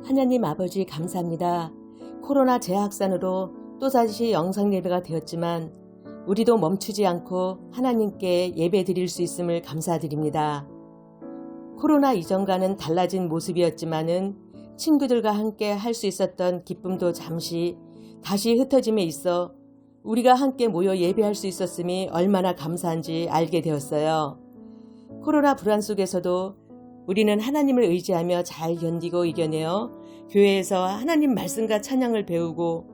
하나님 아버지 감사합니다. 코로나 재확산으로 또다시 영상 예배가 되었지만 우리도 멈추지 않고 하나님께 예배 드릴 수 있음을 감사드립니다. 코로나 이전과는 달라진 모습이었지만은 친구들과 함께 할 수 있었던 기쁨도 잠시 다시 흩어짐에 있어 우리가 함께 모여 예배할 수 있었음이 얼마나 감사한지 알게 되었어요. 코로나 불안 속에서도 우리는 하나님을 의지하며 잘 견디고 이겨내어 교회에서 하나님 말씀과 찬양을 배우고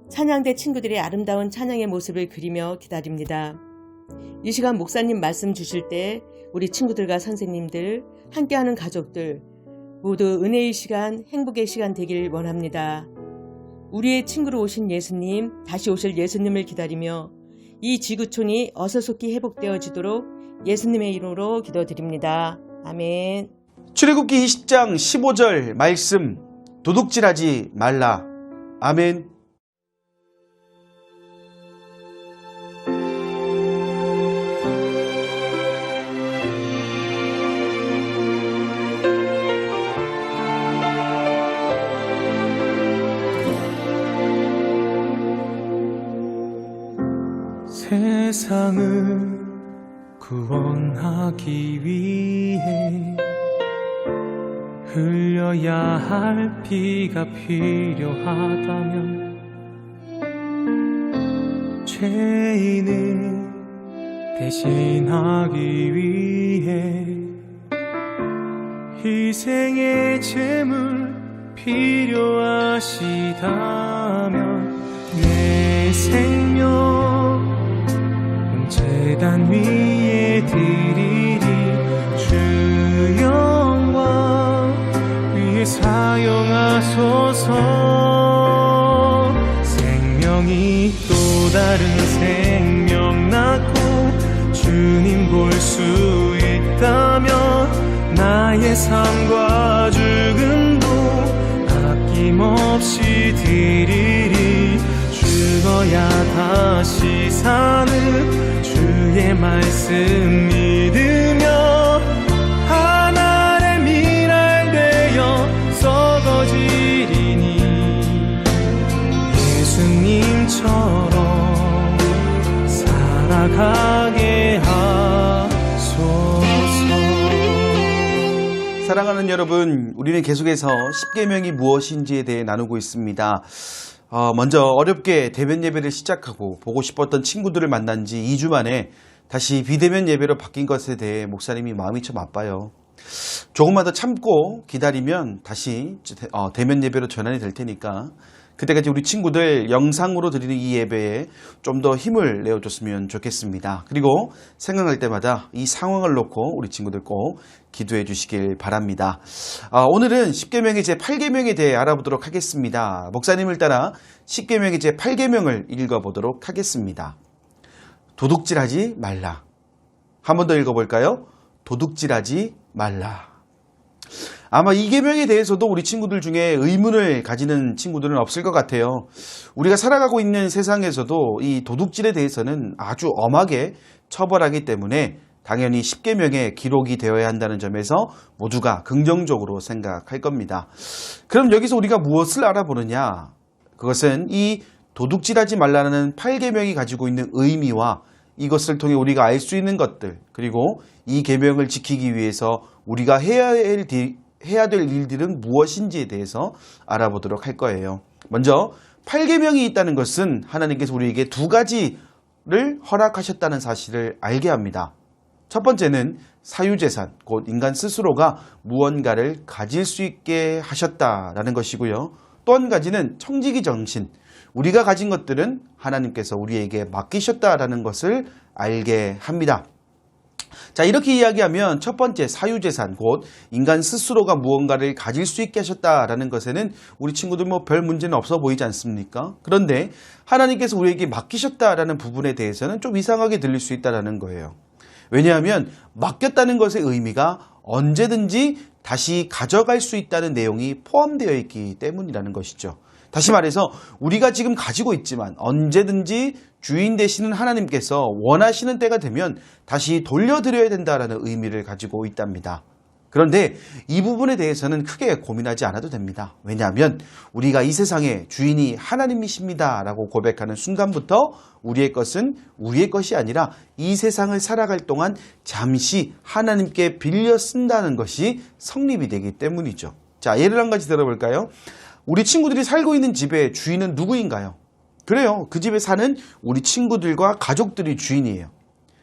찬양대 친구들의 아름다운 찬양의 모습을 그리며 기다립니다. 이 시간 목사님 말씀 주실 때 우리 친구들과 선생님들, 함께하는 가족들 모두 은혜의 시간, 행복의 시간 되길 원합니다. 우리의 친구로 오신 예수님, 다시 오실 예수님을 기다리며 이 지구촌이 어서속히 회복되어지도록 예수님의 이름으로 기도드립니다. 아멘. 출애굽기 20장 15절 말씀, 도둑질하지 말라. 아멘. 세상을 구원하기 위해 흘려야 할 피가 필요하다면 죄인을 대신하기 위해 희생의 제물 필요하시다면 내 생명 제단 위에 드리리. 주 영광 위에 사용하소서. 생명이 또 다른 생명 낳고 주님 볼 수 있다면 나의 삶과 죽음도 아낌없이 드리리. 죽어야 다시 사는 주의 말씀 믿으며 하늘의 미랄 되어 썩어지리니 예수님처럼 살아가게 하소서. 사랑하는 여러분, 우리는 계속해서 십계명이 무엇인지에 대해 나누고 있습니다. 먼저 어렵게 대면 예배를 시작하고 보고 싶었던 친구들을 만난 지 2주 만에 다시 비대면 예배로 바뀐 것에 대해 목사님이 마음이 참 아파요. 조금만 더 참고 기다리면 다시 대면 예배로 전환이 될 테니까 그때까지 우리 친구들 영상으로 드리는 이 예배에 좀 더 힘을 내어줬으면 좋겠습니다. 그리고 생각날 때마다 이 상황을 놓고 우리 친구들 꼭 기도해 주시길 바랍니다. 오늘은 십계명의 제8계명에 대해 알아보도록 하겠습니다. 목사님을 따라 십계명의 제8계명을 읽어보도록 하겠습니다. 도둑질하지 말라. 한 번 더 읽어볼까요? 도둑질하지 말라. 아마 이 계명에 대해서도 우리 친구들 중에 의문을 가지는 친구들은 없을 것 같아요. 우리가 살아가고 있는 세상에서도 이 도둑질에 대해서는 아주 엄하게 처벌하기 때문에 당연히 십계명에 기록이 되어야 한다는 점에서 모두가 긍정적으로 생각할 겁니다. 그럼 여기서 우리가 무엇을 알아보느냐? 그것은 이 도둑질하지 말라는 8계명이 가지고 있는 의미와 이것을 통해 우리가 알 수 있는 것들, 그리고 이 계명을 지키기 위해서 우리가 해야 될 일들은 무엇인지에 대해서 알아보도록 할 거예요. 먼저 8계명이 있다는 것은 하나님께서 우리에게 두 가지를 허락하셨다는 사실을 알게 합니다. 첫 번째는 사유재산, 곧 인간 스스로가 무언가를 가질 수 있게 하셨다라는 것이고요. 또 한 가지는 청지기 정신, 우리가 가진 것들은 하나님께서 우리에게 맡기셨다라는 것을 알게 합니다. 자, 이렇게 이야기하면 첫 번째 사유재산, 곧 인간 스스로가 무언가를 가질 수 있게 하셨다라는 것에는 우리 친구들 별 문제는 없어 보이지 않습니까? 그런데 하나님께서 우리에게 맡기셨다라는 부분에 대해서는 좀 이상하게 들릴 수 있다는 거예요. 왜냐하면 맡겼다는 것의 의미가 언제든지 다시 가져갈 수 있다는 내용이 포함되어 있기 때문이라는 것이죠. 다시 말해서 우리가 지금 가지고 있지만 언제든지 주인 되시는 하나님께서 원하시는 때가 되면 다시 돌려드려야 된다는 의미를 가지고 있답니다. 그런데 이 부분에 대해서는 크게 고민하지 않아도 됩니다. 왜냐하면 우리가 이 세상의 주인이 하나님이십니다 라고 고백하는 순간부터 우리의 것은 우리의 것이 아니라 이 세상을 살아갈 동안 잠시 하나님께 빌려 쓴다는 것이 성립이 되기 때문이죠. 자, 예를 한 가지 들어볼까요? 우리 친구들이 살고 있는 집의 주인은 누구인가요? 그래요. 그 집에 사는 우리 친구들과 가족들이 주인이에요.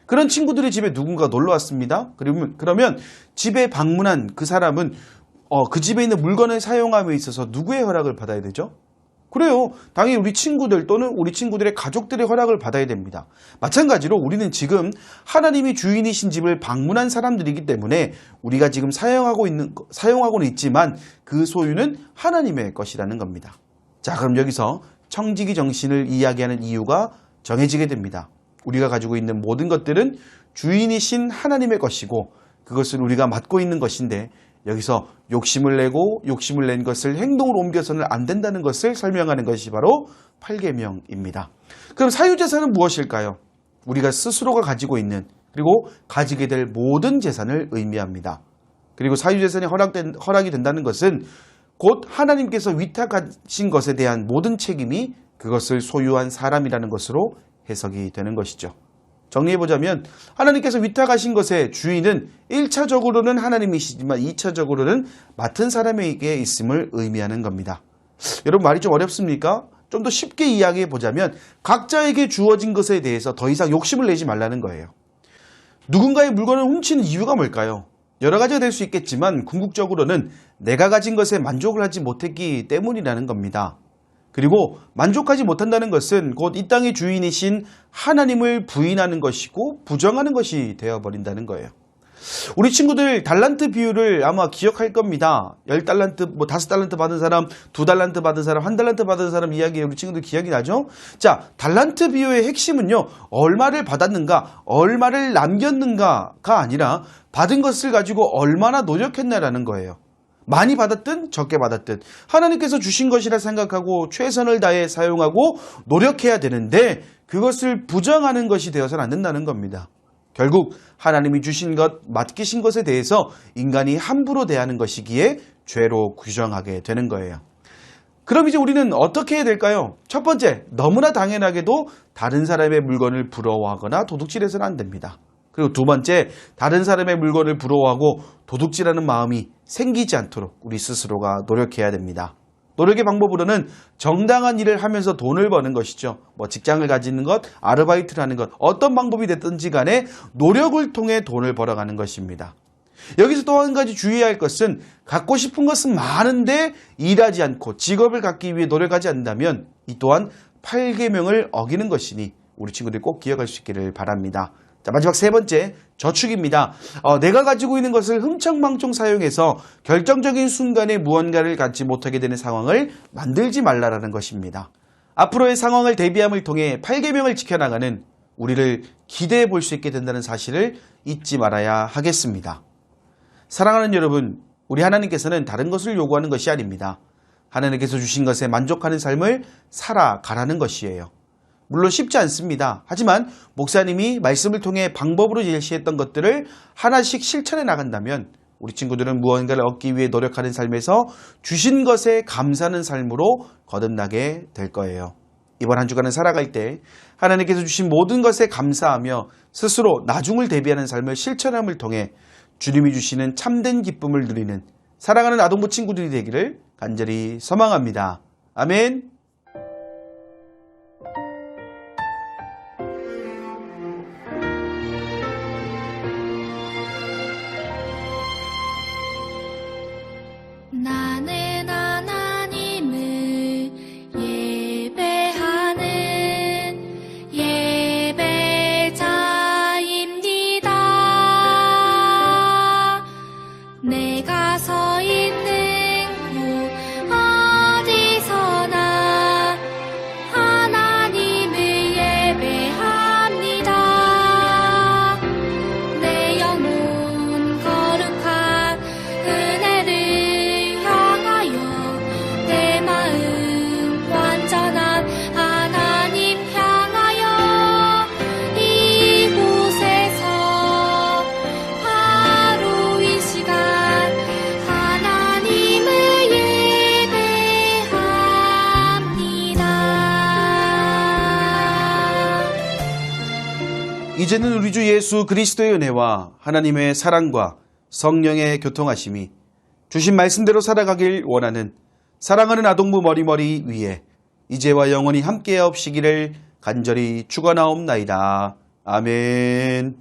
그런 친구들의 집에 누군가 놀러 왔습니다. 그러면 집에 방문한 그 사람은 그 집에 있는 물건을 사용함에 있어서 누구의 허락을 받아야 되죠? 그래요. 당연히 우리 친구들 또는 우리 친구들의 가족들의 허락을 받아야 됩니다. 마찬가지로 우리는 지금 하나님이 주인이신 집을 방문한 사람들이기 때문에 우리가 지금 사용하고는 있지만 그 소유는 하나님의 것이라는 겁니다. 자, 그럼 여기서 청지기 정신을 이야기하는 이유가 정해지게 됩니다. 우리가 가지고 있는 모든 것들은 주인이신 하나님의 것이고 그것을 우리가 맡고 있는 것인데 여기서 욕심을 낸 것을 행동으로 옮겨서는 안 된다는 것을 설명하는 것이 바로 8계명입니다. 그럼 사유재산은 무엇일까요? 우리가 스스로가 가지고 있는 그리고 가지게 될 모든 재산을 의미합니다. 그리고 사유재산이 허락이 된다는 것은 곧 하나님께서 위탁하신 것에 대한 모든 책임이 그것을 소유한 사람이라는 것으로 해석이 되는 것이죠. 정리해보자면 하나님께서 위탁하신 것의 주인은 1차적으로는 하나님이시지만 2차적으로는 맡은 사람에게 있음을 의미하는 겁니다. 여러분 말이 좀 어렵습니까? 좀 더 쉽게 이야기해보자면 각자에게 주어진 것에 대해서 더 이상 욕심을 내지 말라는 거예요. 누군가의 물건을 훔치는 이유가 뭘까요? 여러 가지가 될 수 있겠지만 궁극적으로는 내가 가진 것에 만족을 하지 못했기 때문이라는 겁니다. 그리고 만족하지 못한다는 것은 곧 이 땅의 주인이신 하나님을 부인하는 것이고 부정하는 것이 되어버린다는 거예요. 우리 친구들 달란트 비율을 아마 기억할 겁니다. 10달란트, 5달란트 받은 사람, 2달란트 받은 사람, 1달란트 받은 사람 이야기 우리 친구들 기억이 나죠? 자, 달란트 비율의 핵심은요. 얼마를 받았는가, 얼마를 남겼는가가 아니라 받은 것을 가지고 얼마나 노력했나라는 거예요. 많이 받았든 적게 받았든 하나님께서 주신 것이라 생각하고 최선을 다해 사용하고 노력해야 되는데 그것을 부정하는 것이 되어서는 안 된다는 겁니다. 결국 하나님이 주신 것, 맡기신 것에 대해서 인간이 함부로 대하는 것이기에 죄로 규정하게 되는 거예요. 그럼 이제 우리는 어떻게 해야 될까요? 첫 번째, 너무나 당연하게도 다른 사람의 물건을 부러워하거나 도둑질해서는 안 됩니다. 그리고 두 번째, 다른 사람의 물건을 부러워하고 도둑질하는 마음이 생기지 않도록 우리 스스로가 노력해야 됩니다. 노력의 방법으로는 정당한 일을 하면서 돈을 버는 것이죠. 직장을 가지는 것, 아르바이트를 하는 것, 어떤 방법이 됐든지 간에 노력을 통해 돈을 벌어가는 것입니다. 여기서 또 한 가지 주의해야 할 것은 갖고 싶은 것은 많은데 일하지 않고 직업을 갖기 위해 노력하지 않는다면 이 또한 8계명을 어기는 것이니 우리 친구들이 꼭 기억할 수 있기를 바랍니다. 자, 마지막 세 번째, 저축입니다. 내가 가지고 있는 것을 흥청망청 사용해서 결정적인 순간에 무언가를 갖지 못하게 되는 상황을 만들지 말라라는 것입니다. 앞으로의 상황을 대비함을 통해 8계명을 지켜나가는 우리를 기대해 볼 수 있게 된다는 사실을 잊지 말아야 하겠습니다. 사랑하는 여러분, 우리 하나님께서는 다른 것을 요구하는 것이 아닙니다. 하나님께서 주신 것에 만족하는 삶을 살아가라는 것이에요. 물론 쉽지 않습니다. 하지만 목사님이 말씀을 통해 방법으로 제시했던 것들을 하나씩 실천해 나간다면 우리 친구들은 무언가를 얻기 위해 노력하는 삶에서 주신 것에 감사하는 삶으로 거듭나게 될 거예요. 이번 한 주간을 살아갈 때 하나님께서 주신 모든 것에 감사하며 스스로 나중을 대비하는 삶을 실천함을 통해 주님이 주시는 참된 기쁨을 누리는 사랑하는 아동부 친구들이 되기를 간절히 소망합니다. 아멘. 나는 하나님을 예배하는 예배자입니다. 내가 서 있는 곳 어디서나 이제는 우리 주 예수 그리스도의 은혜와 하나님의 사랑과 성령의 교통하심이 주신 말씀대로 살아가길 원하는 사랑하는 아동부 머리머리 위에 이제와 영원히 함께하옵시기를 간절히 축원하옵나이다. 아멘.